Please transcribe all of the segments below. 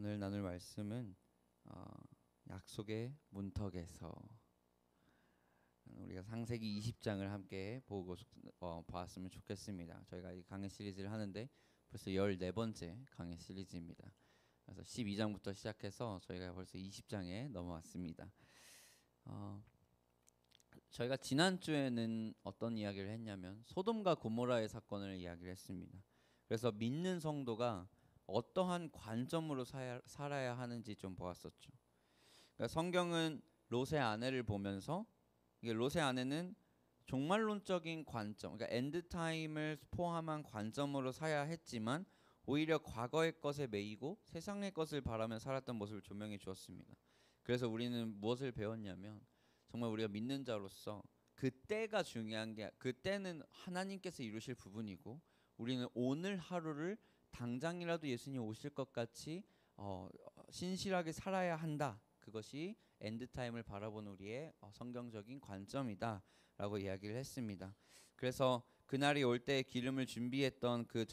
오늘 나눌 말씀은 약속의 문턱에서 우리가 창세기 20장을 함께 보고 봤으면 좋겠습니다. 저희가 이 강의 시리즈를 하는데 벌써 14번째 강의 시리즈입니다. 그래서 12장부터 시작해서 저희가 벌써 20장에 넘어왔습니다. 저희가 지난주에는 어떤 이야기를 했냐면 소돔과 고모라의 사건을 이야기를 했습니다. 그래서 믿는 성도가 어떠한 관점으로 살아야 하는지 좀 보았었죠. 그러니까 성경은 롯의 아내를 보면서 이게 롯의 아내는 종말론적인 관점, 그러니까 엔드타임을 포함한 관점으로 살아야 했지만 오히려 과거의 것에 매이고 세상의 것을 바라며 살았던 모습을 조명해 주었습니다. 그래서 우리는 무엇을 배웠냐면 정말 우리가 믿는 자로서 그때가 중요한 게, 그때는 하나님께서 이루실 부분이고 우리는 오늘 하루를 당장이라도 예수님 오실 것 같이 신실하게 살아야 한다. 그것이 엔드타임을 바라보는 우리의 성경적인 관점이다 라고 이야기를 했습니다. 그래서 그날이 올 때 기름을 준비했던 그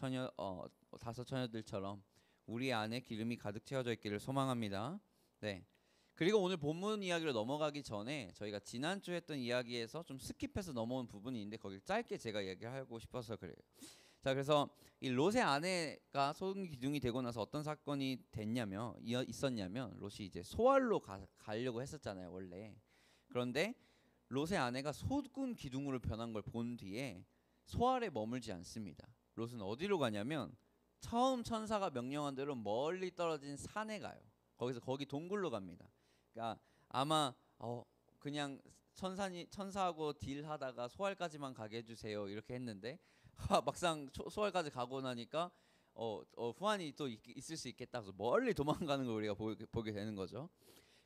다섯 처녀들처럼 우리 안에 기름이 가득 채워져 있기를 소망합니다. 네. 그리고 오늘 본문 이야기로 넘어가기 전에 저희가 지난주 했던 이야기에서 좀 스킵해서 넘어온 부분이 있는데 거기 짧게 제가 얘기하고 싶어서 그래요. 자, 그래서 이 롯의 아내가 소금 기둥이 되고 나서 어떤 사건이 있었냐면 롯이 이제 소알로 가려고 했었잖아요, 원래. 그런데 롯의 아내가 소금 기둥으로 변한 걸 본 뒤에 소알에 머물지 않습니다. 롯은 어디로 가냐면 처음 천사가 명령한 대로 멀리 떨어진 산에 가요. 거기 동굴로 갑니다. 그러니까 아마 그냥 천사하고 딜하다가 소알까지만 가게 해주세요 이렇게 했는데 막상 소알까지 가고 나니까 후환이 또 있을 수 있겠다. 그래서 멀리 도망가는 걸 우리가 보게 되는 거죠.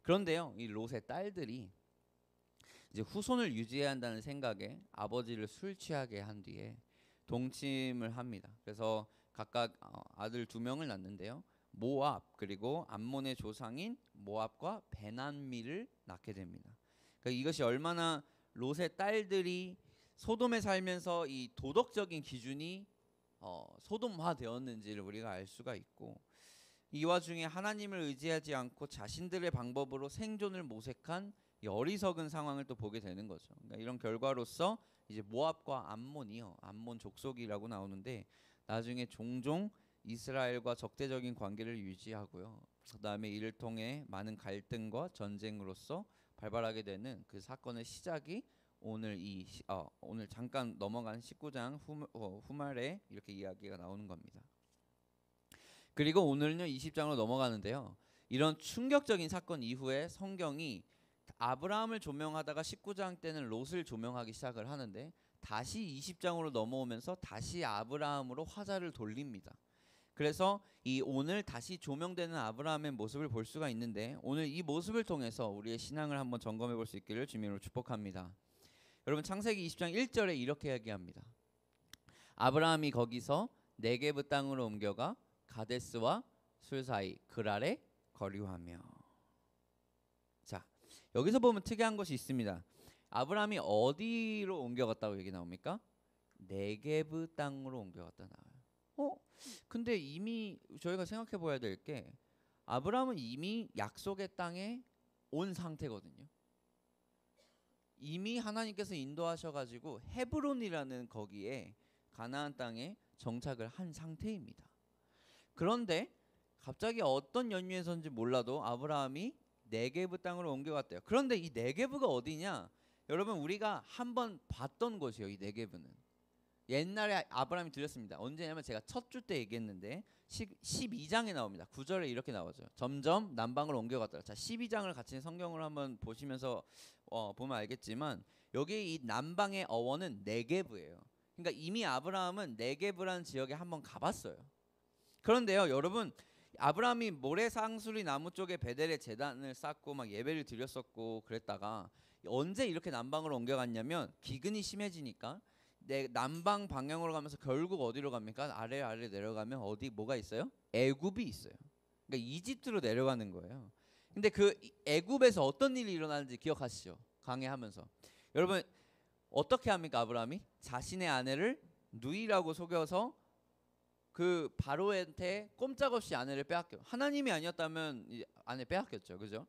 그런데요, 이 롯의 딸들이 이제 후손을 유지해야 한다는 생각에 아버지를 술 취하게 한 뒤에 동침을 합니다. 그래서 각각 아들 2명을 낳는데요. 모압 그리고 암몬의 조상인 모압과 베난미를 낳게 됩니다. 그러니까 이것이 얼마나 롯의 딸들이 소돔에 살면서 이 도덕적인 기준이 소돔화 되었는지를 우리가 알 수가 있고, 이 와중에 하나님을 의지하지 않고 자신들의 방법으로 생존을 모색한 어리석은 상황을 또 보게 되는 거죠. 그러니까 이런 결과로서 이제 모압과 암몬 족속이라고 나오는데 나중에 종종 이스라엘과 적대적인 관계를 유지하고요. 그다음에 이를 통해 많은 갈등과 전쟁으로서 발발하게 되는 그 사건의 시작이 오늘 오늘 잠깐 넘어간 19장 후말에 이렇게 이야기가 나오는 겁니다. 그리고 오늘은요 20장으로 넘어가는데요. 이런 충격적인 사건 이후에 성경이 아브라함을 조명하다가 19장 때는 롯을 조명하기 시작을 하는데 다시 20장으로 넘어오면서 다시 아브라함으로 화살을 돌립니다. 그래서 이 오늘 다시 조명되는 아브라함의 모습을 볼 수가 있는데 오늘 이 모습을 통해서 우리의 신앙을 한번 점검해 볼 수 있기를 주님으로 축복합니다. 여러분 창세기 20장 1절에 이렇게 이야기합니다. 아브라함이 거기서 네게브 땅으로 옮겨가 가데스와 술 사이 그랄에 거류하며. 자, 여기서 보면 특이한 것이 있습니다. 아브라함이 어디로 옮겨갔다고 얘기 나옵니까? 네게브 땅으로 옮겨갔다 나와요. 근데 이미 저희가 생각해 봐야 될 게 아브라함은 이미 약속의 땅에 온 상태거든요. 이미 하나님께서 인도하셔가지고 헤브론이라는 거기에 가나안 땅에 정착을 한 상태입니다. 그런데 갑자기 어떤 연유에서인지 몰라도 아브라함이 네게브 땅으로 옮겨갔대요. 그런데 이 네게브가 어디냐? 여러분 우리가 한번 봤던 곳이에요. 이 네게브는 옛날에 아브라함이 드렸습니다. 언제냐면 제가 첫 주 때 얘기했는데 12장에 나옵니다. 9절에 이렇게 나오죠. 점점 남방으로 옮겨갔더라. 자, 12장을 같이 성경으로 한번 보시면서 보면 알겠지만 여기 이 남방의 어원은 네게브예요. 그러니까 이미 아브라함은 네게브라는 지역에 한번 가봤어요. 그런데요, 여러분 아브라함이 모래상수리 나무 쪽에 베델에 제단을 쌓고 막 예배를 드렸었고 그랬다가 언제 이렇게 남방으로 옮겨갔냐면 기근이 심해지니까 남방 방향으로 가면서 결국 어디로 갑니까? 아래 내려가면 뭐가 있어요? 애굽이 있어요. 그러니까 이집트로 내려가는 거예요. 근데 그 애굽에서 어떤 일이 일어나는지 기억하시죠? 강해하면서 여러분 어떻게 합니까? 아브라함이 자신의 아내를 누이라고 속여서 그 바로한테 꼼짝없이 아내를 빼앗겨. 하나님이 아니었다면 이제 아내 빼앗겼죠, 그죠?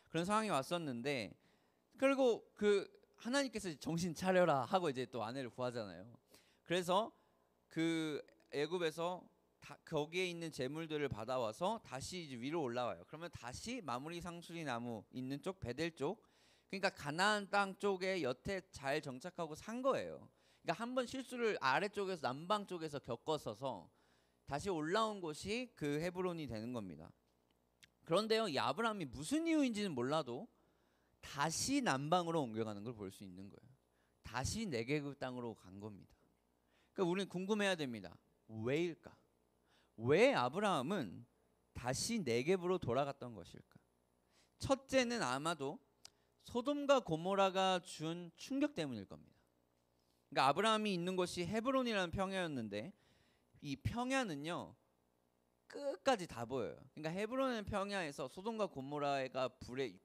그런 상황이 왔었는데 그리고 그 하나님께서 정신 차려라 하고 이제 또 아내를 구하잖아요. 그래서 그 애굽에서 거기에 있는 재물들을 받아와서 다시 이제 위로 올라와요. 그러면 다시 마무리 상수리 나무 있는 쪽 베델 쪽, 그러니까 가나안 땅 쪽에 여태 잘 정착하고 산 거예요. 그러니까 한번 실수를 아래쪽에서 남방 쪽에서 겪었어서 다시 올라온 곳이 그 헤브론이 되는 겁니다. 그런데요, 이 아브라함이 무슨 이유인지는 몰라도 다시 남방으로 옮겨가는 걸 볼 수 있는 거예요. 다시 네게브 땅으로 간 겁니다. 그러니까 우리는 궁금해야 됩니다. 왜일까? 왜 아브라함은 다시 네겝으로 돌아갔던 것일까? 첫째는 아마도 소돔과 고모라가 준 충격 때문일 겁니다. 그러니까 아브라함이 있는 곳이 헤브론이라는 평야였는데 이 평야는요 끝까지 다 보여요. 그러니까 헤브론의 평야에서 소돔과 고모라가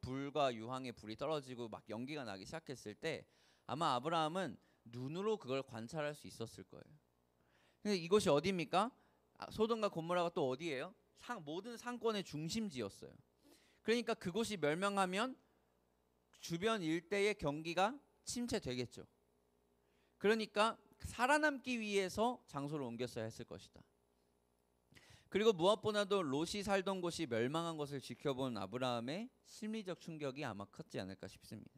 불과 유황의 불이 떨어지고 막 연기가 나기 시작했을 때 아마 아브라함은 눈으로 그걸 관찰할 수 있었을 거예요. 근데 이곳이 어디입니까? 소돔과 고모라가 또 어디예요? 모든 상권의 중심지였어요. 그러니까 그곳이 멸망하면 주변 일대의 경기가 침체되겠죠. 그러니까 살아남기 위해서 장소를 옮겼어야 했을 것이다. 그리고 무엇보다도 롯이 살던 곳이 멸망한 것을 지켜본 아브라함의 심리적 충격이 아마 컸지 않을까 싶습니다.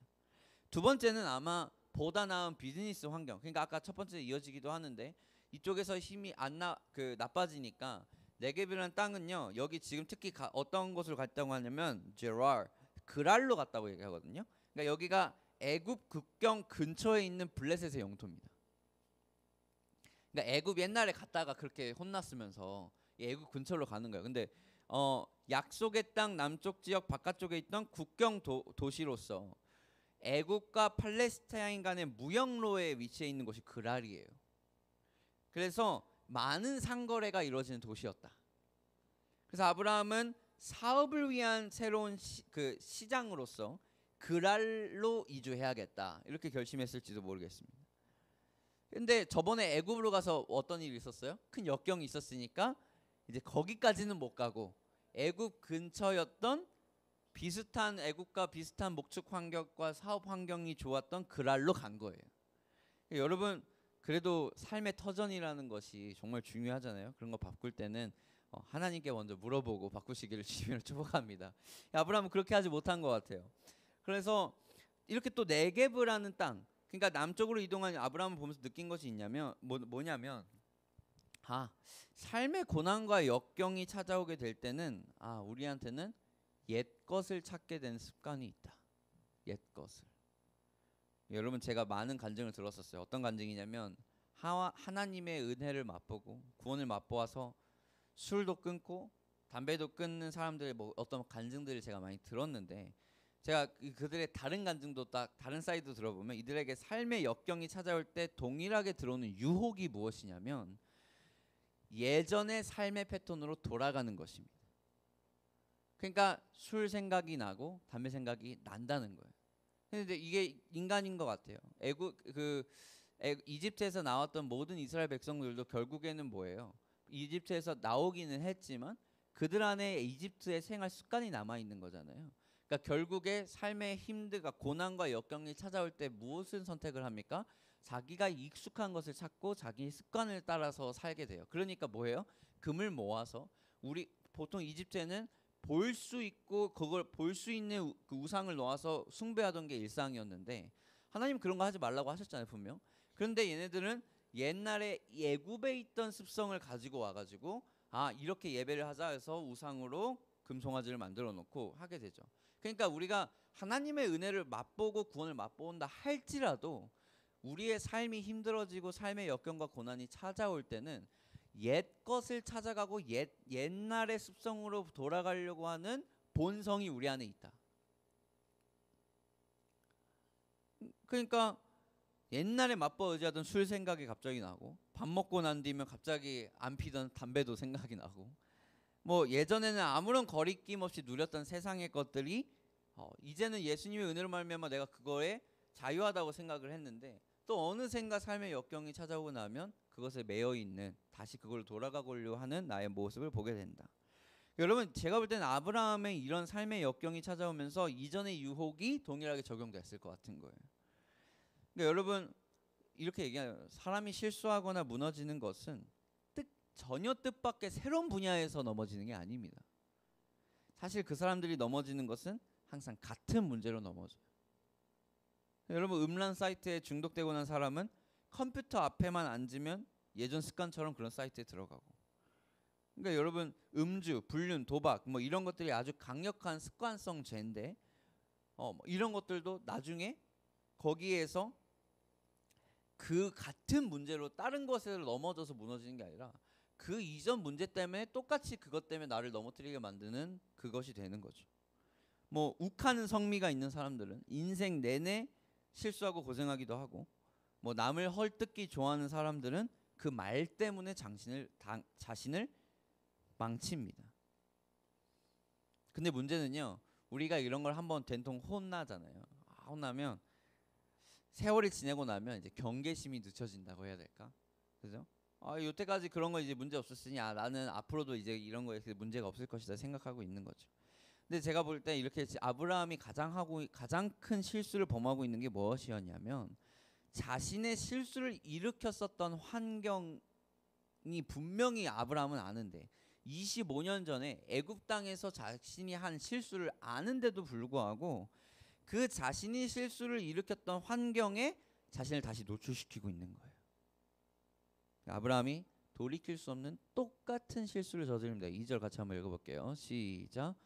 두 번째는 아마 보다 나은 비즈니스 환경. 그러니까 아까 첫 번째 이어지기도 하는데 이쪽에서 힘이 나빠지니까 네겝이라는 땅은요. 여기 지금 특히 어떤 곳을 갔다고 하냐면 그랄로 갔다고 얘기하거든요. 그러니까 여기가 애굽 국경 근처에 있는 블레셋의 영토입니다. 그러니까 애굽 옛날에 갔다가 그렇게 혼났으면서 애굽 근처로 가는 거예요. 근데 약속의 땅 남쪽 지역 바깥쪽에 있던 국경 도시로서 애굽과 팔레스타인 간의 무역로에 위치해 있는 곳이 그랄이에요. 그래서 많은 상거래가 이루어지는 도시였다. 그래서 아브라함은 사업을 위한 새로운 시장으로서 그랄로 이주해야겠다 이렇게 결심했을지도 모르겠습니다. 근데 저번에 애굽으로 가서 어떤 일이 있었어요? 큰 역경이 있었으니까 이제 거기까지는 못 가고 애굽 근처였던 비슷한 애굽과 비슷한 목축 환경과 사업 환경이 좋았던 그랄로 간 거예요. 여러분 그래도 삶의 터전이라는 것이 정말 중요하잖아요. 그런 거 바꿀 때는 하나님께 먼저 물어보고 바꾸시기를 주님으로 축복합니다. 아브라함은 그렇게 하지 못한 것 같아요. 그래서 이렇게 또 네겝이라는 땅, 그러니까 남쪽으로 이동한 아브라함을 보면서 느낀 것이 있냐면 뭐냐면 삶의 고난과 역경이 찾아오게 될 때는 우리한테는 옛 것을 찾게 되는 습관이 있다. 옛 것을. 여러분 제가 많은 간증을 들었었어요. 어떤 간증이냐면 하나님의 은혜를 맛보고 구원을 맛보아서 술도 끊고 담배도 끊는 사람들의 어떤 간증들을 제가 많이 들었는데 제가 그들의 다른 간증도 딱 다른 사이드 들어보면 이들에게 삶의 역경이 찾아올 때 동일하게 들어오는 유혹이 무엇이냐면 예전의 삶의 패턴으로 돌아가는 것입니다. 그러니까 술 생각이 나고 담배 생각이 난다는 거예요. 근데 이게 인간인 것 같아요. 이집트에서 나왔던 모든 이스라엘 백성들도 결국에는 뭐예요? 이집트에서 나오기는 했지만 그들 안에 이집트의 생활 습관이 남아 있는 거잖아요. 그러니까 결국에 삶의 힘들과 고난과 역경이 찾아올 때 무엇을 선택을 합니까? 자기가 익숙한 것을 찾고 자기 습관을 따라서 살게 돼요. 그러니까 뭐예요? 금을 모아서 보통 이집트에는 볼 수 있고 그걸 볼 수 있는 그 우상을 놓아서 숭배하던 게 일상이었는데 하나님 그런 거 하지 말라고 하셨잖아요, 분명. 그런데 얘네들은 옛날에 애굽에 있던 습성을 가지고 와가지고 이렇게 예배를 하자 해서 우상으로 금송아지를 만들어 놓고 하게 되죠. 그러니까 우리가 하나님의 은혜를 맛보고 구원을 맛본다 할지라도 우리의 삶이 힘들어지고 삶의 역경과 고난이 찾아올 때는 옛 것을 찾아가고 옛날의 습성으로 돌아가려고 하는 본성이 우리 안에 있다. 그러니까 옛날에 맛보 의지하던 술 생각이 갑자기 나고 밥 먹고 난 뒤면 갑자기 안 피던 담배도 생각이 나고 예전에는 아무런 거리낌 없이 누렸던 세상의 것들이 이제는 예수님의 은혜로 말미암아 내가 그거에 자유하다고 생각을 했는데 또 어느샌가 삶의 역경이 찾아오고 나면 그것에 매여 있는, 다시 그걸 돌아가고려 하는 나의 모습을 보게 된다. 여러분, 제가 볼 때는 아브라함의 이런 삶의 역경이 찾아오면서 이전의 유혹이 동일하게 적용됐을 것 같은 거예요. 그러니까 여러분, 이렇게 얘기해요. 사람이 실수하거나 무너지는 것은 전혀 뜻밖의 새로운 분야에서 넘어지는 게 아닙니다. 사실 그 사람들이 넘어지는 것은 항상 같은 문제로 넘어져요. 여러분, 음란 사이트에 중독되고 난 사람은 컴퓨터 앞에만 앉으면 예전 습관처럼 그런 사이트에 들어가고, 그러니까 여러분, 음주, 불륜, 도박 뭐 이런 것들이 아주 강력한 습관성 죄인데 뭐 이런 것들도 나중에 거기에서 그 같은 문제로 다른 것에 넘어져서 무너지는 게 아니라 그 이전 문제 때문에 똑같이 그것 때문에 나를 넘어뜨리게 만드는 그것이 되는 거죠. 뭐 욱하는 성미가 있는 사람들은 인생 내내 실수하고 고생하기도 하고, 뭐 남을 헐뜯기 좋아하는 사람들은 그 말 때문에 자신을 망칩니다. 근데 문제는요, 우리가 이런 걸 한번 된통 혼나잖아요. 혼나면 세월이 지내고 나면 이제 경계심이 늦춰진다고 해야 될까? 그죠? 여태까지 그런 거 이제 문제 없었으니 나는 앞으로도 이제 이런 거에 문제가 없을 것이다 생각하고 있는 거죠. 근데 제가 볼 때 이렇게 아브라함이 가장 큰 실수를 범하고 있는 게 무엇이었냐면, 자신의 실수를 일으켰었던 환경이 분명히 아브라함은 아는데 25년 전에 애굽 땅에서 자신이 한 실수를 아는데도 불구하고 그 자신이 실수를 일으켰던 환경에 자신을 다시 노출시키고 있는 거예요. 아브라함이 돌이킬 수 없는 똑같은 실수를 저지릅니다. 2절 같이 한번 읽어볼게요. 시작.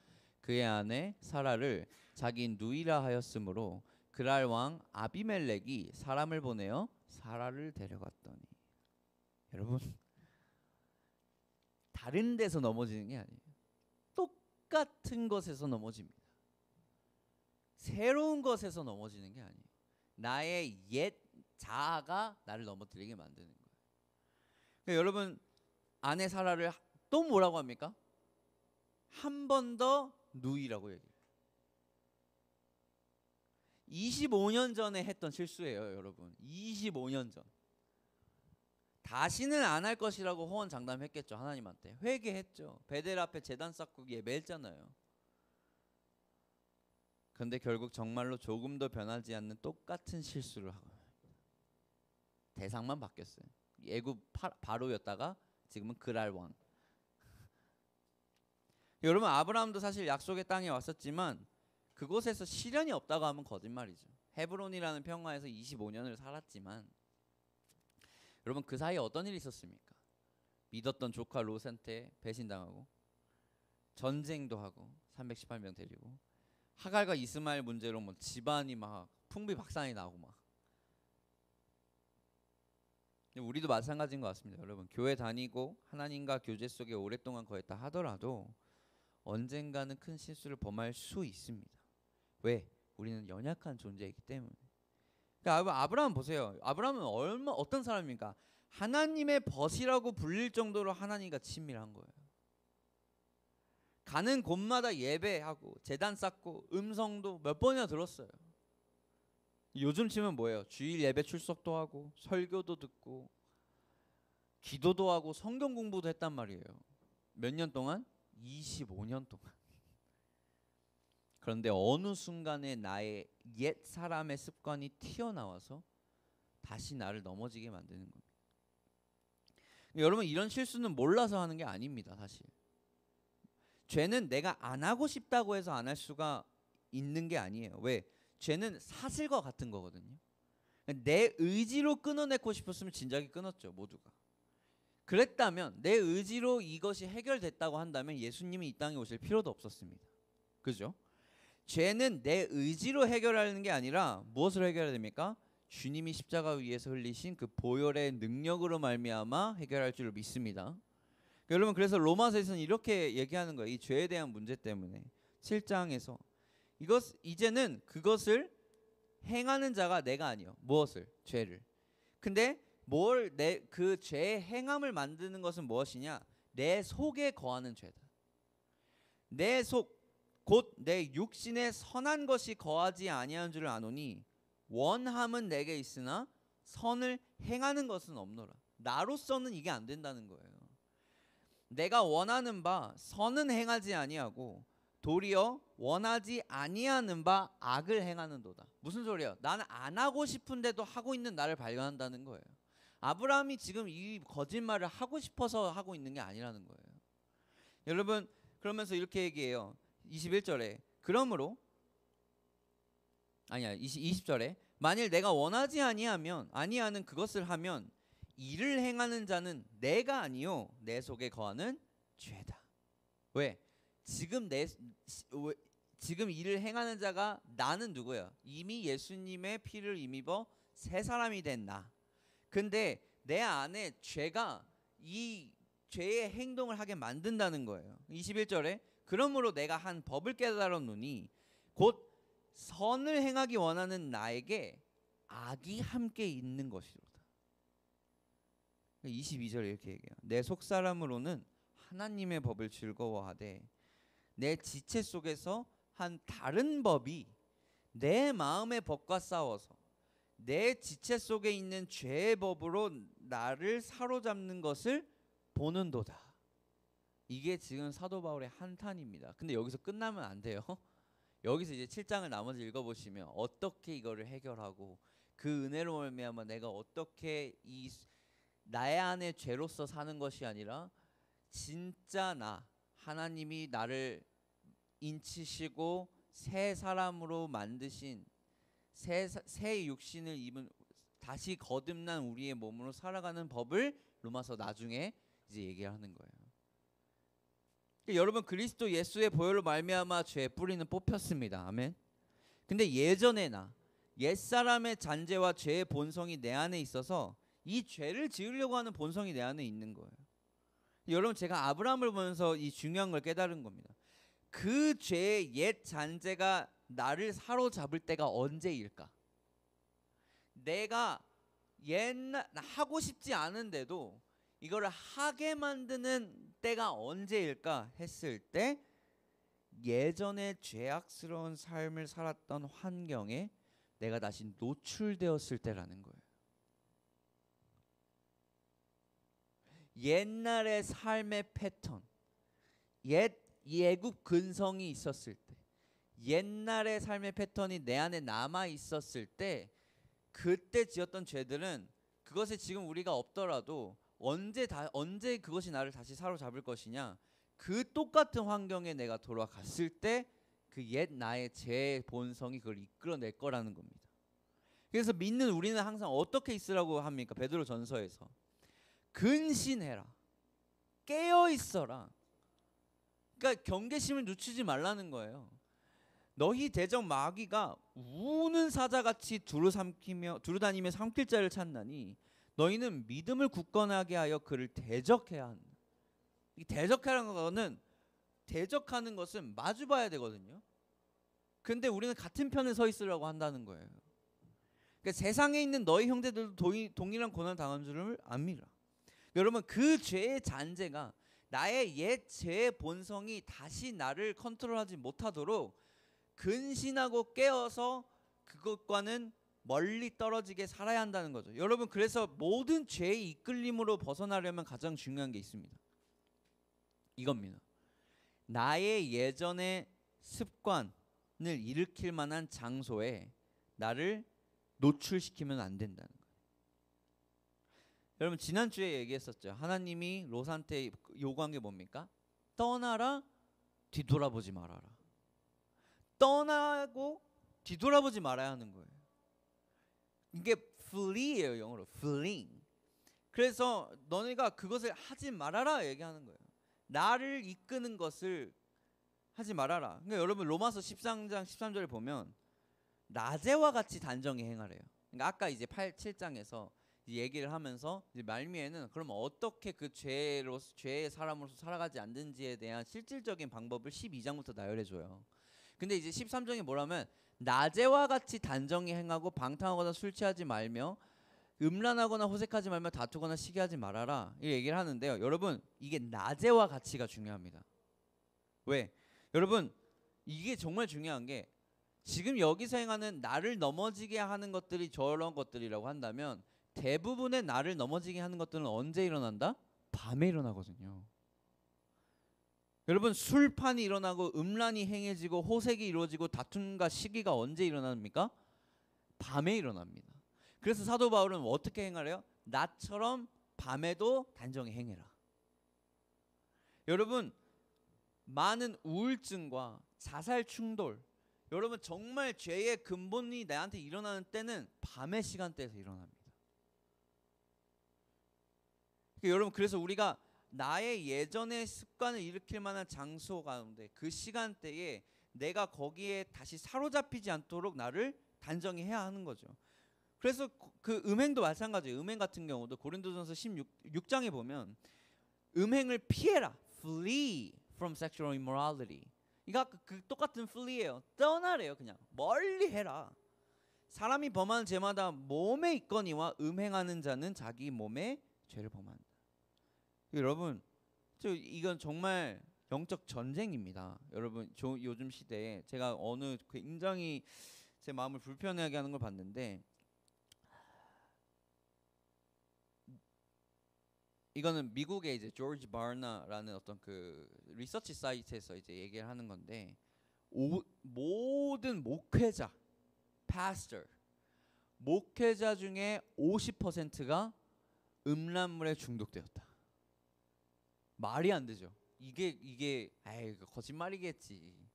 그의 아내 사라를 자기 누이라 하였으므로 그랄 왕 아비멜렉이 사람을 보내어 사라를 데려갔더니. 여러분, 다른 데서 넘어지는 게 아니에요. 똑같은 것에서 넘어집니다. 새로운 것에서 넘어지는 게 아니에요. 나의 옛 자아가 나를 넘어뜨리게 만드는 거예요. 그러니까 여러분, 아내 사라를 또 뭐라고 합니까? 한 번 더 누이라고 얘기해요. 25년 전에 했던 실수예요, 여러분. 25년 전. 다시는 안 할 것이라고 호언장담했겠죠. 하나님한테 회개했죠. 베델 앞에 제단 쌓고 예배했잖아요. 그런데 결국 정말로 조금 더 변하지 않는 똑같은 실수를 하고, 대상만 바뀌었어요. 애굽 바로였다가 지금은 그랄 왕. 여러분, 아브라함도 사실 약속의 땅에 왔었지만 그곳에서 시련이 없다고 하면 거짓말이죠. 헤브론이라는 평화에서 25년을 살았지만, 여러분, 그 사이에 어떤 일이 있었습니까? 믿었던 조카 롯한테 배신당하고, 전쟁도 하고 318명 데리고, 하갈과 이스마엘 문제로 뭐 집안이 막 풍비박산이 나고 막. 우리도 마찬가지인 것 같습니다. 여러분, 교회 다니고 하나님과 교제 속에 오랫동안 거했다 하더라도 언젠가는 큰 실수를 범할 수 있습니다. 왜? 우리는 연약한 존재이기 때문에. 그러니까 아브라함 보세요. 아브라함은 어떤 사람입니까? 하나님의 벗이라고 불릴 정도로 하나님과 친밀한 거예요. 가는 곳마다 예배하고 제단 쌓고 음성도 몇 번이나 들었어요. 요즘 치면 뭐예요? 주일 예배 출석도 하고 설교도 듣고 기도도 하고 성경 공부도 했단 말이에요. 몇 년 동안? 25년 동안. 그런데 어느 순간에 나의 옛 사람의 습관이 튀어나와서 다시 나를 넘어지게 만드는 겁니다. 여러분, 이런 실수는 몰라서 하는 게 아닙니다. 사실 죄는 내가 안 하고 싶다고 해서 안 할 수가 있는 게 아니에요. 왜? 죄는 사슬과 같은 거거든요. 내 의지로 끊어내고 싶었으면 진작에 끊었죠, 모두가. 그랬다면, 내 의지로 이것이 해결됐다고 한다면 예수님이 이 땅에 오실 필요도 없었습니다. 그죠? 죄는 내 의지로 해결하는 게 아니라 무엇으로 해결해야 됩니까? 주님이 십자가 위에서 흘리신 그 보혈의 능력으로 말미암아 해결할 줄 믿습니다. 여러분, 그래서 로마서에서는 이렇게 얘기하는 거예요. 이 죄에 대한 문제 때문에 7장에서 이제는 그것을 행하는 자가 내가 아니요. 무엇을? 죄를. 근데 그 죄의 행함을 만드는 것은 무엇이냐? 내 속에 거하는 죄다. 내 속, 곧 내 육신에 선한 것이 거하지 아니하는 줄을 아노니 원함은 내게 있으나 선을 행하는 것은 없노라. 나로서는 이게 안 된다는 거예요. 내가 원하는 바 선은 행하지 아니하고 도리어 원하지 아니하는 바 악을 행하는도다. 무슨 소리야? 나는 안 하고 싶은데도 하고 있는 나를 발견한다는 거예요. 아브라함이 지금 이 거짓말을 하고 싶어서 하고 있는 게 아니라는 거예요. 여러분, 그러면서 이렇게 얘기해요. 21절에 그러므로 20절에 만일 내가 원하지 아니하는 그것을 하면 이를 행하는 자는 내가 아니요 내 속에 거하는 죄다. 왜? 지금 이를 행하는 자가 나는 누구야? 이미 예수님의 피를 힘입어 새 사람이 된 나. 근데 내 안에 죄가 이 죄의 행동을 하게 만든다는 거예요. 21절에 그러므로 내가 한 법을 깨달았노니 곧 선을 행하기 원하는 나에게 악이 함께 있는 것이로다. 22절에 이렇게 얘기해요. 내 속사람으로는 하나님의 법을 즐거워하되 내 지체 속에서 한 다른 법이 내 마음의 법과 싸워서 내 지체 속에 있는 죄의 법으로 나를 사로잡는 것을 보는도다. 이게 지금 사도 바울의 한탄입니다. 근데 여기서 끝나면 안 돼요. 여기서 이제 7장을 나머지 읽어보시면 어떻게 이거를 해결하고 그 은혜로 말미암아 내가 어떻게 이 나의 안에 죄로서 사는 것이 아니라 진짜 나 하나님이 나를 인치시고 새 사람으로 만드신 새 육신을 입은 다시 거듭난 우리의 몸으로 살아가는 법을 로마서 나중에 이제 얘기하는 거예요. 여러분 그리스도 예수의 보혈로 말미암아 죄의 뿌리는 뽑혔습니다. 아멘. 근데 예전의 나 옛사람의 잔재와 죄의 본성이 내 안에 있어서 이 죄를 지으려고 하는 본성이 내 안에 있는 거예요. 여러분 제가 아브라함을 보면서 이 중요한 걸 깨달은 겁니다. 그 죄의 옛 잔재가 나를 사로잡을 때가 언제일까? 내가 옛날 하고 싶지 않은데도 이거를 하게 만드는 때가 언제일까 했을 때 예전에 죄악스러운 삶을 살았던 환경에 내가 다시 노출되었을 때라는 거예요. 옛날의 삶의 패턴, 예국 근성이 있었을 때, 옛날의 삶의 패턴이 내 안에 남아 있었을 때, 그때 지었던 죄들은 그것에 지금 우리가 없더라도 언제 그것이 나를 다시 사로잡을 것이냐? 그 똑같은 환경에 내가 돌아갔을 때 그 옛 나의 죄의 본성이 그걸 이끌어낼 거라는 겁니다. 그래서 믿는 우리는 항상 어떻게 있으라고 합니까? 베드로전서에서 근신해라, 깨어 있어라. 그러니까 경계심을 늦추지 말라는 거예요. 너희 대적 마귀가 우는 사자같이 두루다니며 삼킬 자를 찾나니 너희는 믿음을 굳건하게 하여 그를 대적해야 한다. 이 대적하는 거는 대적하는 것은 마주봐야 되거든요. 근데 우리는 같은 편에 서 있으려고 한다는 거예요. 그러니까 세상에 있는 너희 형제들도 동일한 고난을 당한 줄을 압니다. 여러분 그 죄의 잔재가 나의 옛 죄의 본성이 다시 나를 컨트롤하지 못하도록 근신하고 깨어서 그것과는 멀리 떨어지게 살아야 한다는 거죠. 여러분 그래서 모든 죄의 이끌림으로 벗어나려면 가장 중요한 게 있습니다. 이겁니다. 나의 예전의 습관을 일으킬 만한 장소에 나를 노출시키면 안 된다는 거예요. 여러분 지난주에 얘기했었죠. 하나님이 롯한테 요구한 게 뭡니까? 떠나라, 뒤돌아보지 말아라. 떠나고 뒤돌아보지 말아야 하는 거예요. 이게 flee예요. 영어로 fleeing. 그래서 너네가 그것을 하지 말아라 얘기하는 거예요. 나를 이끄는 것을 하지 말아라. 그러니까 여러분 로마서 13장 13절에 보면 낮에와 같이 단정히 행하래요. 그러니까 아까 이제 7장에서 얘기를 하면서 이제 말미에는 그럼 어떻게 그 죄의 사람으로서 살아가지 않는지에 대한 실질적인 방법을 12장부터 나열해 줘요. 근데 이제 13장에 뭐라면 낮에와 같이 단정히 행하고 방탕하거나 술 취하지 말며 음란하거나 호색하지 말며 다투거나 시기하지 말아라 이 얘기를 하는데요. 여러분 이게 낮에와 같이가 중요합니다. 왜? 여러분 이게 정말 중요한 게 지금 여기서 행하는 나를 넘어지게 하는 것들이 저런 것들이라고 한다면 대부분의 나를 넘어지게 하는 것들은 언제 일어난다? 밤에 일어나거든요. 여러분, 술판이 일어나고 음란이 행해지고 호색이 이루어지고 다툼과 시기가 언제 일어납니까? 밤에 일어납니다. 그래서 사도 바울은 어떻게 행하래요? 나처럼 밤에도 단정히 행해라. 여러분, 많은 우울증과 자살 충돌, 여러분 정말 죄의 근본이 나한테 일어나는 때는 밤의 시간대에서 일어납니다. 그러니까 여러분, 그래서 우리가 나의 예전의 습관을 일으킬 만한 장소 가운데 그 시간대에 내가 거기에 다시 사로잡히지 않도록 나를 단정히 해야 하는 거죠. 그래서 그 음행도 마찬가지예요. 음행 같은 경우도 고린도전서 16장에 보면 음행을 피해라. Flee from sexual immorality. 이거 그 똑같은 flee예요. 떠나래요. 그냥 멀리 해라. 사람이 범하는 죄마다 몸에 있거니와 음행하는 자는 자기 몸에 죄를 범한다. 여러분, 이건 정말 영적 전쟁입니다. 여러분, 요즘 시대에 제가 어느 굉장히 제 마음을 불편하게 하는 걸 봤는데, 이거는 미국의 이제 조지 바나라는 어떤 그 리서치 사이트에서 이제 얘기를 하는 건데, 모든 목회자, pastor, 목회자 중에 50%가 음란물에 중독되었다. 말이 안 되죠. 이게 에이, 거짓말이겠지.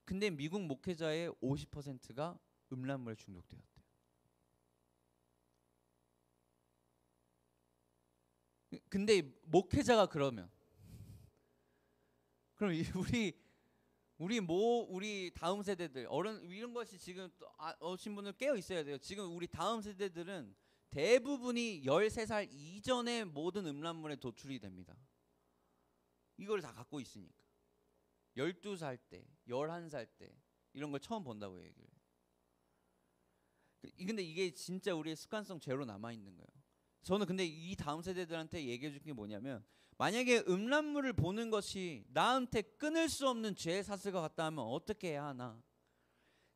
근데 미국 목회자의 50%가 음란물에 중독되었대요. 근데 목회자가 그러면 그럼 우리 다음 세대들 어른 이런 것이 지금 오신 분들 깨어 있어야 돼요. 지금 우리 다음 세대들은 대부분이 13살 이전의 모든 음란물에 도출이 됩니다. 이걸 다 갖고 있으니까. 12살 때, 11살 때 이런 걸 처음 본다고 얘기를 해요. 근데 이게 진짜 우리의 습관성 죄로 남아있는 거예요. 저는 근데 이 다음 세대들한테 얘기해 준 게 뭐냐면, 만약에 음란물을 보는 것이 나한테 끊을 수 없는 죄의 사슬과 같다 하면 어떻게 해야 하나?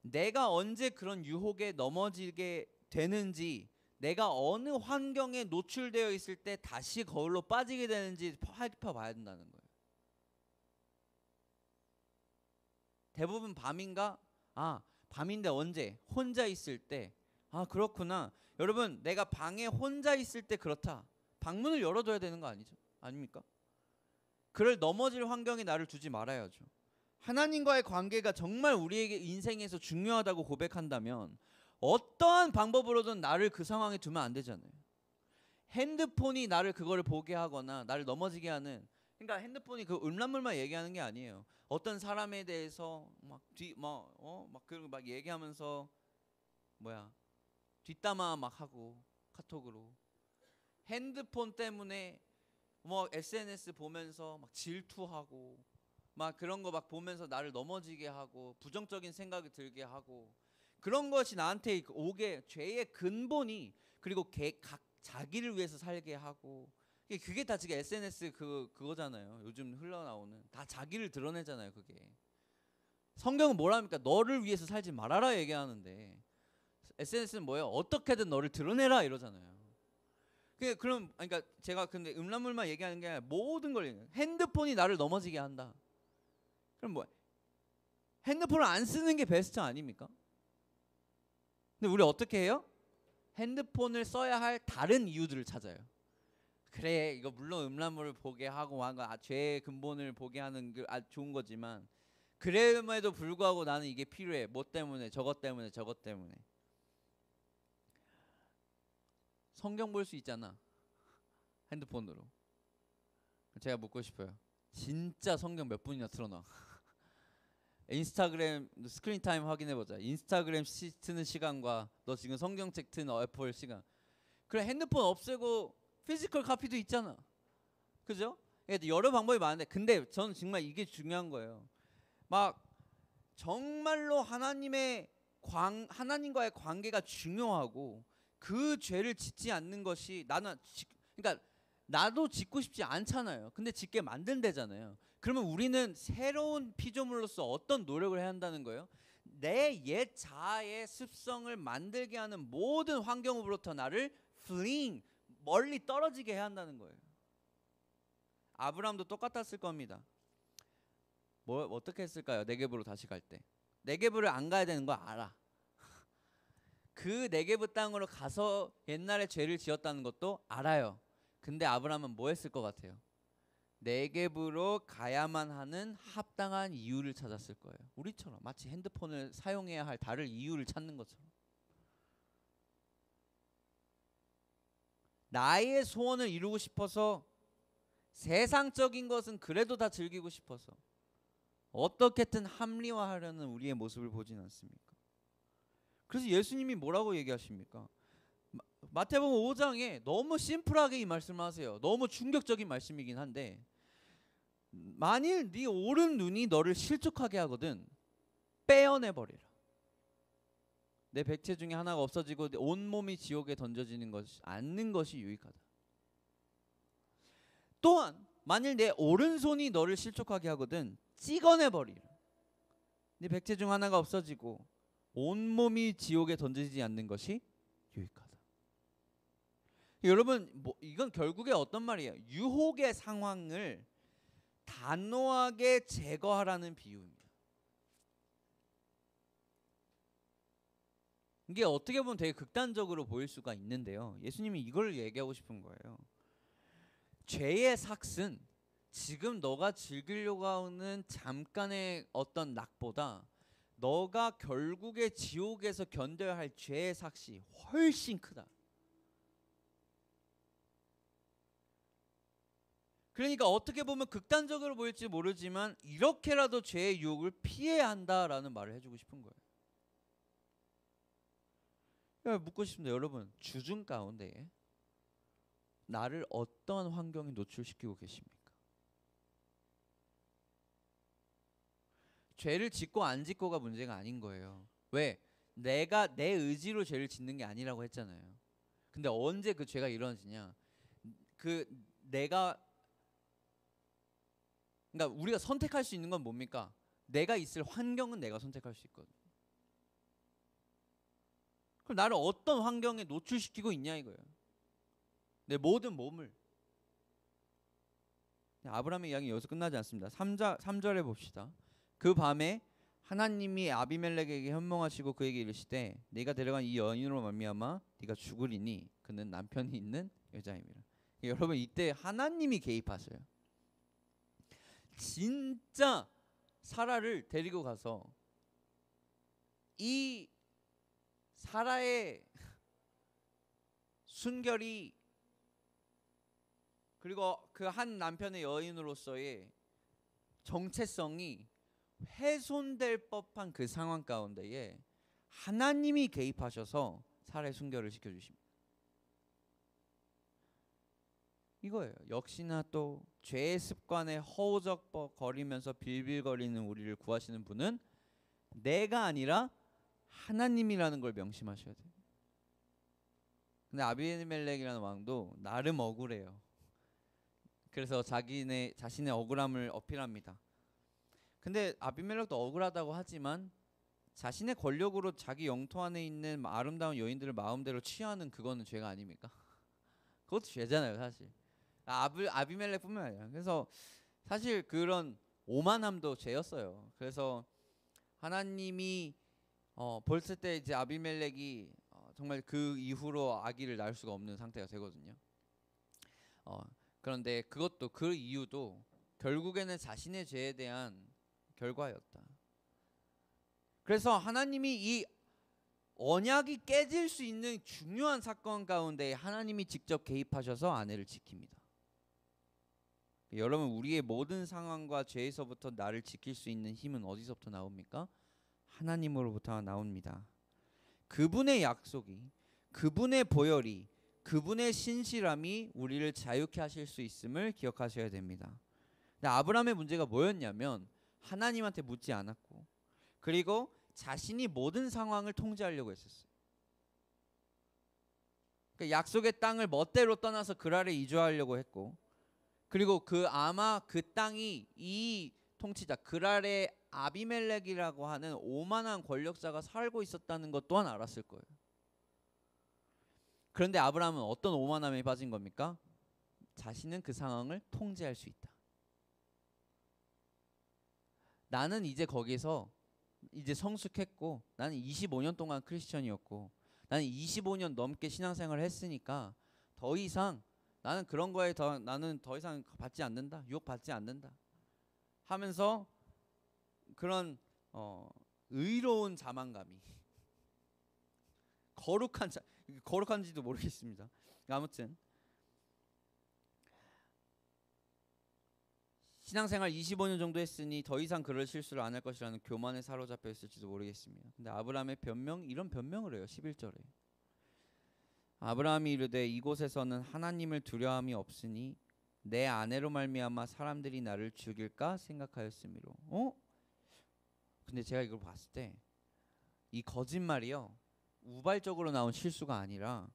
내가 언제 그런 유혹에 넘어지게 되는지, 내가 어느 환경에 노출되어 있을 때 다시 거울로 빠지게 되는지 살펴봐야 된다는 거예요. 대부분 밤인가? 밤인데 언제? 혼자 있을 때. 그렇구나. 여러분, 내가 방에 혼자 있을 때 그렇다. 방문을 열어둬야 되는 거 아닙니까? 그럴 넘어질 환경에 나를 두지 말아야죠. 하나님과의 관계가 정말 우리에게 인생에서 중요하다고 고백한다면 어떠한 방법으로든 나를 그 상황에 두면 안 되잖아요. 핸드폰이 나를 그거를 보게 하거나 나를 넘어지게 하는, 그러니까 핸드폰이 그 음란물만 얘기하는 게 아니에요. 어떤 사람에 대해서 막 얘기하면서 뒷담화 막 하고 카톡으로, 핸드폰 때문에 SNS 보면서 막 질투하고 막 그런 거 막 보면서 나를 넘어지게 하고 부정적인 생각이 들게 하고, 그런 것이 나한테 오게 죄의 근본이, 그리고 각 자기를 위해서 살게 하고, 그게 다 지금 SNS 그거잖아요. 요즘 흘러나오는 다 자기를 드러내잖아요. 그게 성경은 뭐라 합니까? 너를 위해서 살지 말아라 얘기하는데, SNS는 뭐예요? 어떻게든 너를 드러내라 이러잖아요. 그러니까 제가 근데 음란물만 얘기하는 게 아니라 모든 걸 얘기해요. 핸드폰이 나를 넘어지게 한다. 그럼 핸드폰을 안 쓰는 게 베스트 아닙니까? 근데 우리 어떻게 해요? 핸드폰을 써야 할 다른 이유들을 찾아요. 그래, 이거 물론 음란물을 보게 하고 죄의 근본을 보게 하는 게 좋은 거지만, 그럼에도 불구하고 나는 이게 필요해. 뭐 때문에? 저것 때문에. 성경 볼 수 있잖아, 핸드폰으로. 제가 묻고 싶어요. 진짜 성경 몇 분이나 틀어놔? 인스타그램 스크린 타임 확인해보자. 인스타그램 트는 시간과 너 지금 성경책 트는 애플 시간. 그래, 핸드폰 없애고 피지컬 카피도 있잖아. 그죠? 여러 방법이 많은데, 근데 저는 정말 이게 중요한 거예요. 막 정말로 하나님과의 관계가 중요하고 그 죄를 짓지 않는 것이 그러니까 나도 짓고 싶지 않잖아요. 근데 짓게 만든대잖아요. 그러면 우리는 새로운 피조물로서 어떤 노력을 해야 한다는 거예요? 내 옛 자아의 습성을 만들게 하는 모든 환경으로부터 나를 fleeing, 멀리 떨어지게 해야 한다는 거예요. 아브라함도 똑같았을 겁니다. 뭐 어떻게 했을까요? 네겝으로 다시 갈 때. 네겝을 안 가야 되는 거 알아. 그 네겝 땅으로 가서 옛날에 죄를 지었다는 것도 알아요. 근데 아브라함은 뭐 했을 것 같아요? 네겝으로 가야만 하는 합당한 이유를 찾았을 거예요. 우리처럼 마치 핸드폰을 사용해야 할 다른 이유를 찾는 것처럼. 나의 소원을 이루고 싶어서, 세상적인 것은 그래도 다 즐기고 싶어서 어떻게든 합리화하려는 우리의 모습을 보진 않습니까? 그래서 예수님이 뭐라고 얘기하십니까? 마태복음 5장에 너무 심플하게 이 말씀을 하세요. 너무 충격적인 말씀이긴 한데, 만일 네 오른 눈이 너를 실족하게 하거든 빼어내버리라. 내 백체 중에 하나가 없어지고 온 몸이 지옥에 던져지는 것이 않는 것이 유익하다. 또한 만일 내 오른손이 너를 실족하게 하거든 찍어내버리라. 네 백체 중 하나가 없어지고 온 몸이 지옥에 던지지 않는 것이 유익하다. 여러분, 이건 결국에 어떤 말이에요? 유혹의 상황을 단호하게 제거하라는 비유입니다. 이게 어떻게 보면 되게 극단적으로 보일 수가 있는데요, 예수님이 이걸 얘기하고 싶은 거예요. 죄의 삭은 지금 너가 즐기려고 하는 잠깐의 어떤 낙보다 너가 결국에 지옥에서 견뎌야 할 죄의 삭이 훨씬 크다. 그러니까 어떻게 보면 극단적으로 보일지 모르지만 이렇게라도 죄의 유혹을 피해야 한다라는 말을 해주고 싶은 거예요. 묻고 싶습니다. 여러분, 주중 가운데 나를 어떤 환경에 노출시키고 계십니까? 죄를 짓고 안 짓고가 문제가 아닌 거예요. 왜? 내가 내 의지로 죄를 짓는 게 아니라고 했잖아요. 근데 언제 그 죄가 일어나지냐? 그러니까 우리가 선택할 수 있는 건 뭡니까? 내가 있을 환경은 내가 선택할 수 있거든. 그럼 나를 어떤 환경에 노출시키고 있냐 이거예요. 내 모든 몸을. 아브라함의 이야기 여기서 끝나지 않습니다. 3절에 봅시다. 그 밤에 하나님이 아비멜렉에게 현몽하시고 그에게 이르시되 네가 데려간 이 여인으로 말미암아 네가 죽으리니 그는 남편이 있는 여자임이라. 여러분, 이때 하나님이 개입하셔요. 진짜 사라를 데리고 가서 이 사라의 순결이, 그리고 그 한 남편의 여인으로서의 정체성이 훼손될 법한 그 상황 가운데에 하나님이 개입하셔서 사라의 순결을 지켜주십니다. 이거예요. 역시나 또 죄의 습관에 허우적거리면서 빌빌거리는 우리를 구하시는 분은 내가 아니라 하나님이라는 걸 명심하셔야 돼요. 근데 아비멜렉이라는 왕도 나름 억울해요. 그래서 자신의 억울함을 어필합니다. 근데 아비멜렉도 억울하다고 하지만 자신의 권력으로 자기 영토 안에 있는 아름다운 여인들을 마음대로 취하는 그거는 죄가 아닙니까? 그것도 죄잖아요, 사실. 아비멜렉뿐만 아니라. 그래서 사실 그런 오만함도 죄였어요. 그래서 하나님이 벌써 때 이제 아비멜렉이 정말 그 이후로 아기를 낳을 수가 없는 상태가 되거든요. 그런데 그것도 그 이유도 결국에는 자신의 죄에 대한 결과였다. 그래서 하나님이 이 언약이 깨질 수 있는 중요한 사건 가운데 하나님이 직접 개입하셔서 아내를 지킵니다. 여러분, 우리의 모든 상황과 죄에서부터 나를 지킬 수 있는 힘은 어디서부터 나옵니까? 하나님으로부터 나옵니다. 그분의 약속이, 그분의 보혈이, 그분의 신실함이 우리를 자유케 하실 수 있음을 기억하셔야 됩니다. 근데 아브라함의 문제가 뭐였냐면 하나님한테 묻지 않았고, 그리고 자신이 모든 상황을 통제하려고 했었어요. 그러니까 약속의 땅을 멋대로 떠나서 그랄에 이주하려고 했고, 그리고 아마 그 땅이 이 통치자 그랄의 아비멜렉이라고 하는 오만한 권력자가 살고 있었다는 것 또한 알았을 거예요. 그런데 아브라함은 어떤 오만함에 빠진 겁니까? 자신은 그 상황을 통제할 수 있다. 나는 이제 거기서 이제 성숙했고, 나는 25년 동안 크리스천이었고, 나는 25년 넘게 신앙생활을 했으니까 더 이상 나는 그런 거에 나는 더 이상 받지 않는다, 유혹받지 않는다 하면서 그런 의로운 자만감이 거룩한지도 모르겠습니다. 아무튼 신앙생활 25년 정도 했으니 더 이상 그럴 실수를 안 할 것이라는 교만에 사로잡혀 있을지도 모르겠습니다. 근데 아브라함의 변명, 이런 변명을 해요. 11절에 아브라함이 이르되 이곳에서는 하나님을 두려움이 없으니 내 아내로 말미암아 사람들이 나를 죽일까 생각하였으므로. 근데 제가 이걸 봤을 때 이 거짓말이요, 우발적으로 나온 실수가 아니라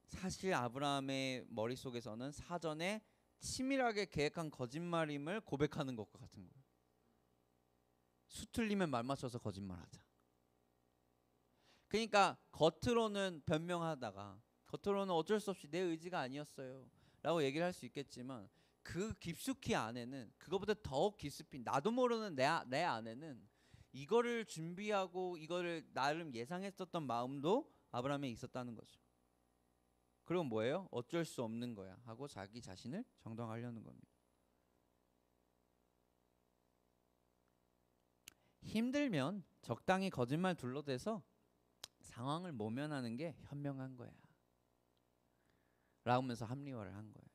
사실 아브라함의 머릿속에서는 사전에 치밀하게 계획한 거짓말임을 고백하는 것과 같은 거예요. 수틀리면 말 맞춰서 거짓말하자. 그러니까 겉으로는 변명하다가 겉으로는 어쩔 수 없이 내 의지가 아니었어요 라고 얘기를 할 수 있겠지만, 그 깊숙이 안에는, 그거보다 더욱 깊숙이 나도 모르는 내 안에는 이거를 준비하고 이거를 나름 예상했었던 마음도 아브라함에 있었다는 거죠. 그리고 뭐예요? 어쩔 수 없는 거야 하고 자기 자신을 정당하려는 겁니다. 힘들면 적당히 거짓말 둘러대서 상황을 모면하는 게 현명한 거야 라면서 합리화를 한 거예요.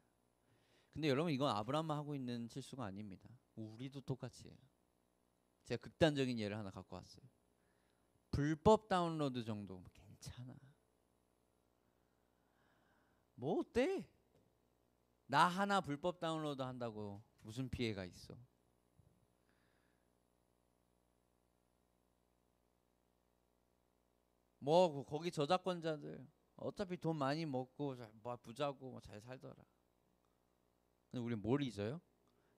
근데 여러분, 이건 아브라함만 하고 있는 실수가 아닙니다. 우리도 똑같이 해요. 제가 극단적인 예를 하나 갖고 왔어요. 불법 다운로드 정도 괜찮아. 뭐 어때? 나 하나 불법 다운로드 한다고 무슨 피해가 있어? 뭐 거기 저작권자들 어차피 돈 많이 먹고 부자고 잘 살더라. 근데 우리 뭘 잊어요?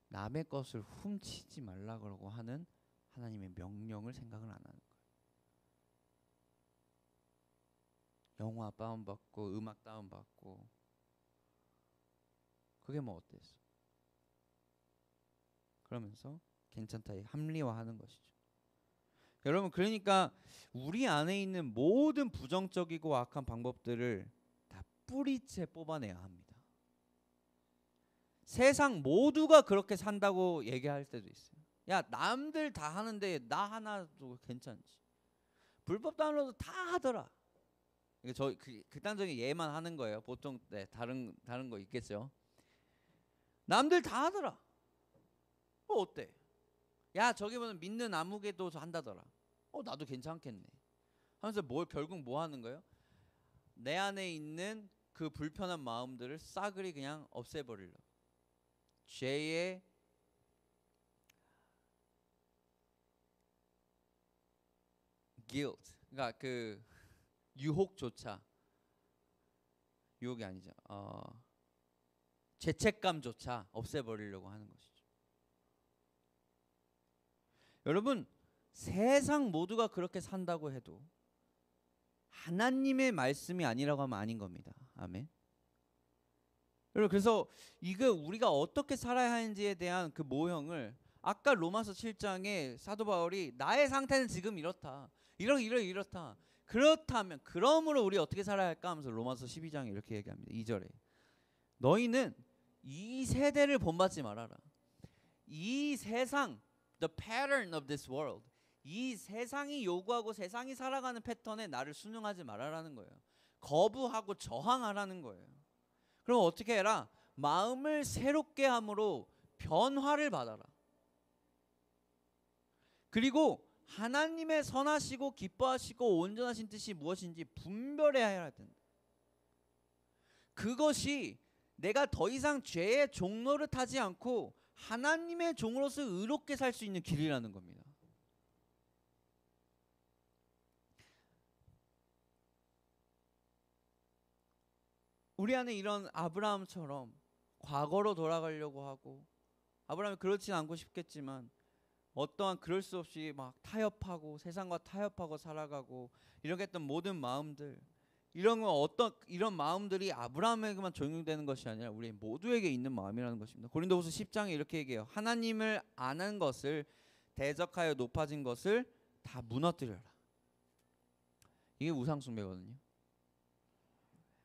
남의 것을 훔치지 말라고 하는 하나님의 명령을 생각을 안 하는 거예요. 영화 다운받고 음악 다운받고 그게 뭐 어땠어? 그러면서 괜찮다 합리화하는 것이죠. 여러분, 그러니까 우리 안에 있는 모든 부정적이고 악한 방법들을 다 뿌리째 뽑아내야 합니다. 세상 모두가 그렇게 산다고 얘기할 때도 있어요. 야, 남들 다 하는데 나 하나도 괜찮지. 불법 다운로드 다 하더라. 저 극단적인 예만 하는 거예요. 보통 다른 거 있겠죠. 남들 다 하더라. 어때? 야, 저기 보면 믿는 아무개도 한다더라. 나도 괜찮겠네 하면서 결국 뭐 하는 거예요? 내 안에 있는 그 불편한 마음들을 싸그리 그냥 없애버리려고. 죄의 guilt, 그러니까 그 유혹이 아니죠. 죄책감조차 없애버리려고 하는 것이죠. 여러분, 세상 모두가 그렇게 산다고 해도 하나님의 말씀이 아니라고 하면 아닌 겁니다. 아멘. 여러분, 그래서 이거 우리가 어떻게 살아야 하는지에 대한 그 모형을 아까 로마서 7장에 사도 바울이 나의 상태는 지금 이렇다. 이렇다. 그렇다면 그러므로 우리 어떻게 살아야 할까 하면서 로마서 12장에 이렇게 얘기합니다. 2절에 너희는 이 세대를 본받지 말아라. 이 세상, the pattern of this world, 이 세상이 요구하고 세상이 살아가는 패턴에 나를 순응하지 말아라는 거예요. 거부하고 저항하라는 거예요. 그럼 어떻게 해라? 마음을 새롭게 함으로 변화를 받아라. 그리고 하나님의 선하시고 기뻐하시고 온전하신 뜻이 무엇인지 분별해야 된다. 그것이 내가 더 이상 죄의 종로를 타지 않고 하나님의 종으로서 의롭게 살 수 있는 길이라는 겁니다. 우리 안에 이런 아브라함처럼 과거로 돌아가려고 하고, 아브라함이 그렇지 않고 싶겠지만 어떠한 그럴 수 없이 막 타협하고 세상과 타협하고 살아가고 이렇게 했던 모든 마음들, 이런 마음들이 아브라함에게만 적용되는 것이 아니라 우리 모두에게 있는 마음이라는 것입니다. 고린도후서 10장에 이렇게 얘기해요. 하나님을 아는 것을, 대적하여 높아진 것을 다 무너뜨려라. 이게 우상 숭배거든요.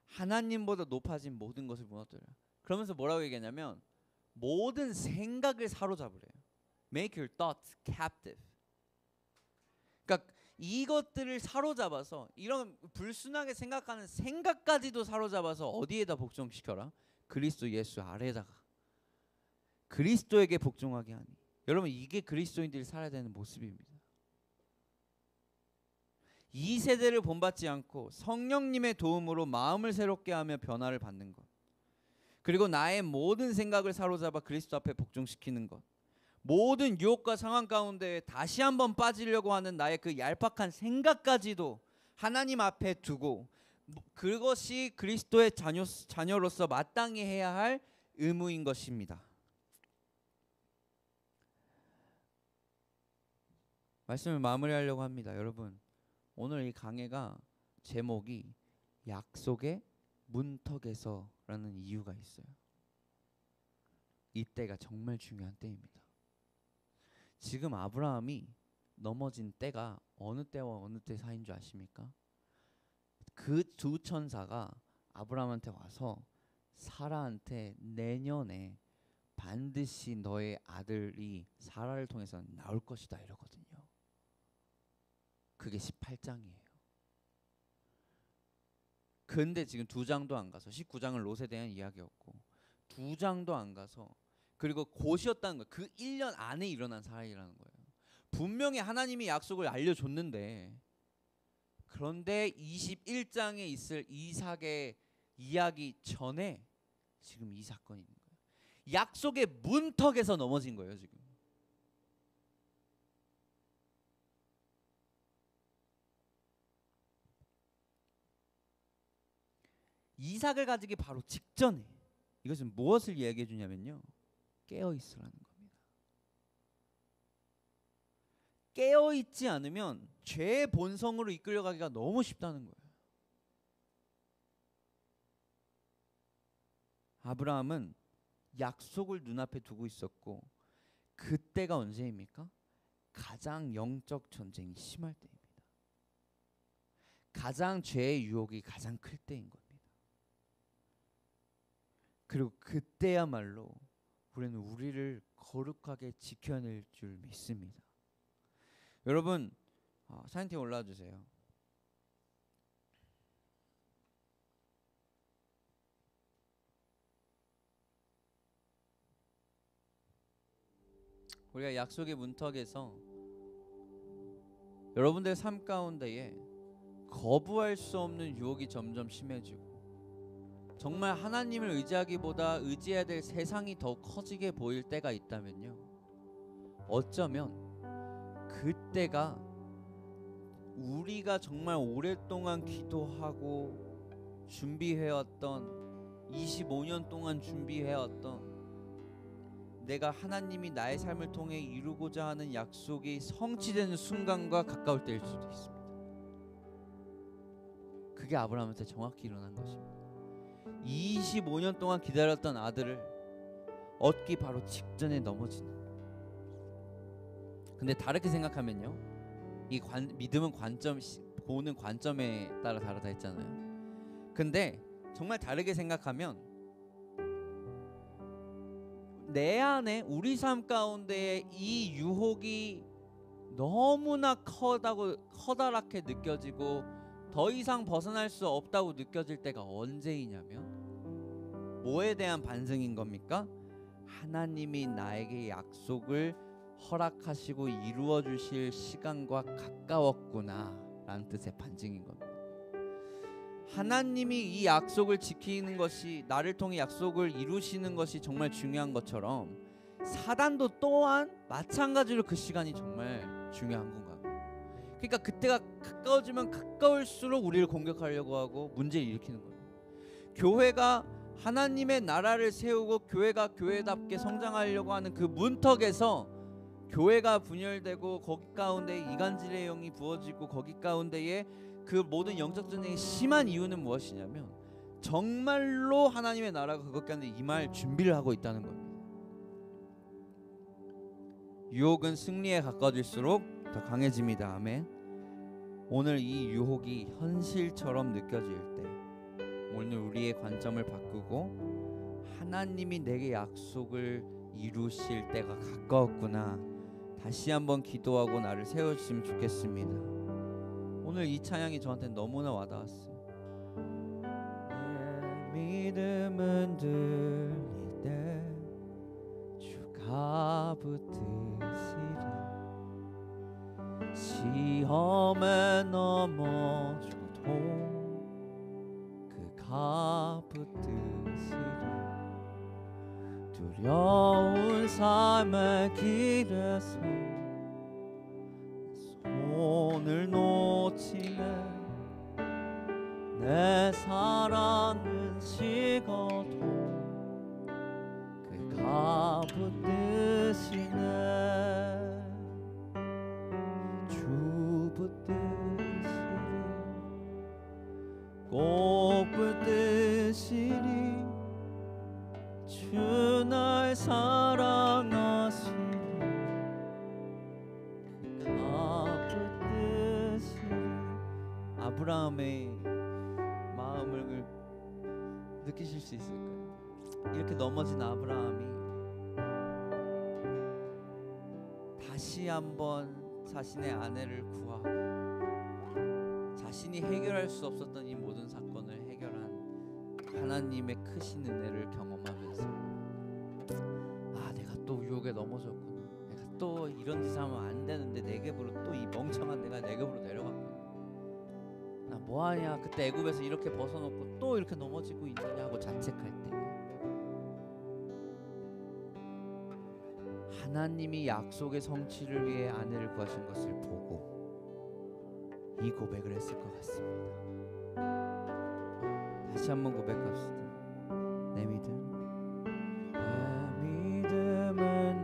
하나님보다 높아진 모든 것을 무너뜨려라. 그러면서 뭐라고 얘기하냐면 모든 생각을 사로잡으래요. Make your thoughts captive. 그러니까 이것들을 사로잡아서, 이런 불순하게 생각하는 생각까지도 사로잡아서 어디에다 복종시켜라? 그리스도 예수 아래에다가 그리스도에게 복종하게 하니. 여러분, 이게 그리스도인들이 살아야 되는 모습입니다. 이 세대를 본받지 않고 성령님의 도움으로 마음을 새롭게 하며 변화를 받는 것, 그리고 나의 모든 생각을 사로잡아 그리스도 앞에 복종시키는 것, 모든 유혹과 상황 가운데 다시 한번 빠지려고 하는 나의 그 얄팍한 생각까지도 하나님 앞에 두고, 그것이 그리스도의 자녀로서 마땅히 해야 할 의무인 것입니다. 말씀을 마무리하려고 합니다. 여러분, 오늘 이 강해가 제목이 약속의 문턱에서라는 이유가 있어요. 이때가 정말 중요한 때입니다. 지금 아브라함이 넘어진 때가 어느 때와 어느 때 사이인 줄 아십니까? 그 두 천사가 아브라함한테 와서 사라한테 내년에 반드시 너의 아들이 사라를 통해서 나올 것이다 이러거든요. 그게 18장이에요. 근데 지금 2장도 안 가서, 19장은 롯에 대한 이야기였고 2장도 안 가서, 그리고 곧이었다는 거예요. 그 1년 안에 일어난 사건이라는 거예요. 분명히 하나님이 약속을 알려줬는데, 그런데 21장에 있을 이삭의 이야기 전에 지금 이 사건이 있는 거예요. 약속의 문턱에서 넘어진 거예요. 지금 이삭을 가지기 바로 직전에 이것은 무엇을 얘기해 주냐면요, 깨어 있으라는 겁니다. 깨어 있지 않으면 죄의 본성으로 이끌려가기가 너무 쉽다는 거예요. 아브라함은 약속을 눈앞에 두고 있었고, 그때가 언제입니까? 가장 영적 전쟁이 심할 때입니다. 가장 죄의 유혹이 가장 클 때인 겁니다. 그리고 그때야말로 우리는 우리를 거룩하게 지켜낼 줄 믿습니다. 여러분, 사진팀 올라와 주세요. 우리가 약속의 문턱에서 여러분들 삶 가운데에 거부할 수 없는 유혹이 점점 심해지고, 정말 하나님을 의지하기보다 의지해야 될 세상이 더 커지게 보일 때가 있다면요, 어쩌면 그때가 우리가 정말 오랫동안 기도하고 준비해왔던, 25년 동안 준비해왔던 내가 하나님이 나의 삶을 통해 이루고자 하는 약속이 성취되는 순간과 가까울 때일 수도 있습니다. 그게 아브라함한테 정확히 일어난 것입니다. 25년 동안 기다렸던 아들을 얻기 바로 직전에 넘어지는. 근데 다르게 생각하면요, 이 믿음은 보는 관점에 따라 다르다 했잖아요. 근데 정말 다르게 생각하면 내 안에, 우리 삶 가운데 이 유혹이 너무나 커다랗게 느껴지고 더 이상 벗어날 수 없다고 느껴질 때가 언제이냐면, 뭐에 대한 반증인 겁니까? 하나님이 나에게 약속을 허락하시고 이루어 주실 시간과 가까웠구나 라는 뜻의 반증인 겁니다. 하나님이 이 약속을 지키는 것이, 나를 통해 약속을 이루시는 것이 정말 중요한 것처럼, 사단도 또한 마찬가지로 그 시간이 정말 중요한 건가. 그러니까 그때가 가까워지면 가까울수록 우리를 공격하려고 하고 문제를 일으키는 거예요. 교회가 하나님의 나라를 세우고 교회가 교회답게 성장하려고 하는 그 문턱에서 교회가 분열되고 거기 가운데 이간질의 영이 부어지고 거기 가운데에 그 모든 영적 전쟁이 심한 이유는 무엇이냐면 정말로 하나님의 나라가 그것 가운데 임할 준비를 하고 있다는 겁니다. 유혹은 승리에 가까워질수록 더 강해집니다. 아멘. 오늘 이 유혹이 현실처럼 느껴질 때 오늘 우리의 관점을 바꾸고 하나님이 내게 약속을 이루실 때가 가까웠구나 다시 한번 기도하고 나를 세워주시면 좋겠습니다. 오늘 이 찬양이 저한테 너무나 와닿았어요. 내 믿음은 들릴 때 주가 붙드시리 시험에 넘어져도 그가 붙드시리 두려운 삶의 길에서 손을 놓치네 내 사랑은 식어도 그가 붙드시네 주 붙드시리 꼭 붙드시리 주 날 사랑하시니 그가 붙드시리 아브라함의 마음을 느끼실 수 있을까요? 이렇게 넘어진 아브라함이 다시 한번 자신의 아내를 구하고 자신이 해결할 수 없었던 이 모든 사건을 해결한 하나님의 크신 은혜를 경험하면서 내가 또 유혹에 넘어졌구나 내가 또 이런 짓 하면 안 되는데 내게부로 또 이 멍청한 내가 내게부로 내려갔구나 나 뭐하냐 그때 애굽에서 이렇게 벗어놓고 또 이렇게 넘어지고 있느냐 하고 자책할 때 하나님이 약속의 성취를 위해 아내를 구하신 것을 보고 이 고백을 했을 것 같습니다. 다시 한번 고백합시다. 내 믿음은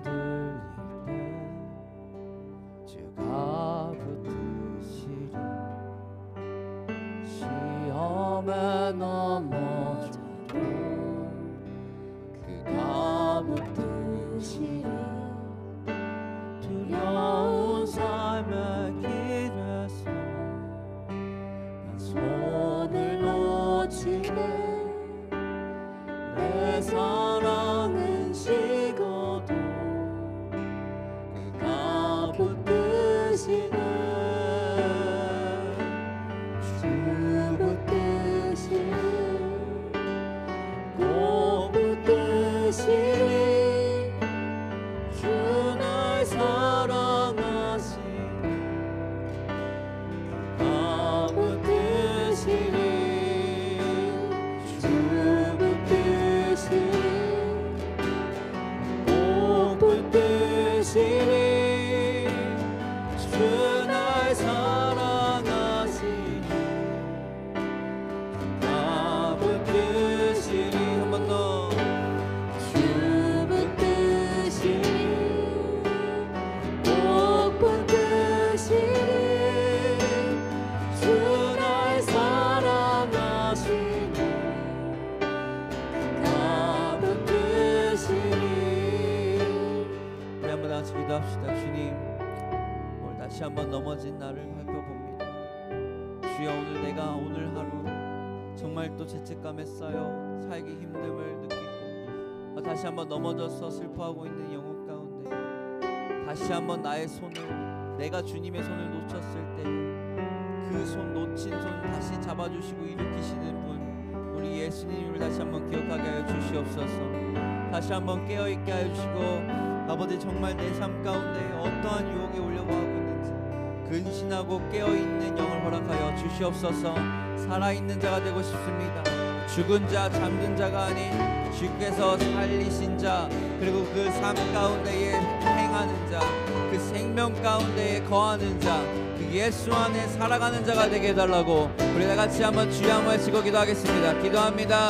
들릴 때 주가 붙드시리 시험에 넘어져도 그가 붙드시리 두려운 삶의 길에서 난 손을 놓치네 내 사랑은 식어도 그가 붙드시네 주 붙드시네 꼭 붙드시니 주 날 사랑하시니 그가 붙드시니 주 붙드시니 꼭 붙드시니 주 날 사랑하시니 그가 붙드시니 한 번 더 주 붙드시니 꼭 붙드시니 주 날 사랑하시니 그가 붙드시니 우리 한번 다같이 기도합시다. 주님 오늘 다시 한번 넘어진 나를 살펴봅니다. 주여 오늘 내가 오늘 하루 정말 또 죄책감에 쌓여 살기 힘듦을 느끼고 다시 한번 넘어져서 슬퍼하고 있는 영혼 가운데 다시 한번 나의 손을 내가 주님의 손을 놓쳤을 때 그 손 놓친 손 다시 잡아주시고 일으키시는 분 우리 예수님을 다시 한번 기억하게 하여 주시옵소서. 다시 한번 깨어있게 하여 주시고 아버지 정말 내 삶 가운데 어떠한 유혹에 오려고 하고 있는지 근신하고 깨어있는 영을 허락하여 주시옵소서. 살아있는 자가 되고 싶습니다. 죽은 자 잠든 자가 아닌 주께서 살리신 자 그리고 그 삶 가운데에 행하는 자 그 생명 가운데에 거하는 자 그 예수 안에 살아가는 자가 되게 해달라고 우리 다같이 한번 주여 한번 외치고 기도하겠습니다. 기도합니다.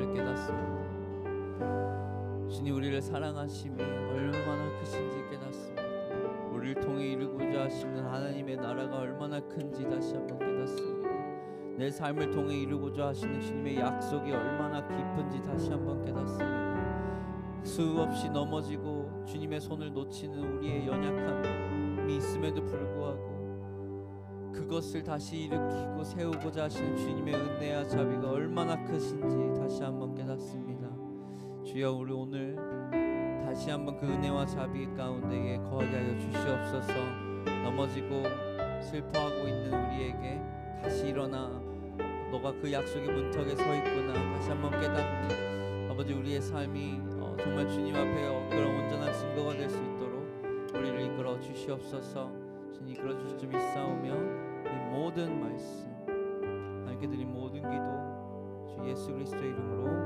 오늘 깨닫습니다. 주님 우리를 사랑하심이 얼마나 크신지 깨닫습니다. 우리를 통해 이루고자 하시는 하나님의 나라가 얼마나 큰지 다시 한번 깨닫습니다. 내 삶을 통해 이루고자 하시는 주님의 약속이 얼마나 깊은지 다시 한번 깨닫습니다. 수없이 넘어지고 주님의 손을 놓치는 우리의 연약함이 있음에도 불구하고 그것을 다시 일으키고 세우고자 하시는 주님의 은혜와 자비가 얼마나 크신지 다시 한번 깨닫습니다. 주여 우리 오늘 다시 한번 그 은혜와 자비 가운데에 거하게 하여 주시옵소서. 넘어지고 슬퍼하고 있는 우리에게 다시 일어나 너가 그 약속의 문턱에 서 있구나 다시 한번 깨닫는 아버지 우리의 삶이 정말 주님 앞에 그런 온전한 증거가 될 수 있도록 우리를 이끌어 주시옵소서. 주님 이끌어 주실 줄 믿사오며 이 모든 말씀 하나님께 드린 모든 기도 주 예수 그리스도의 이름으로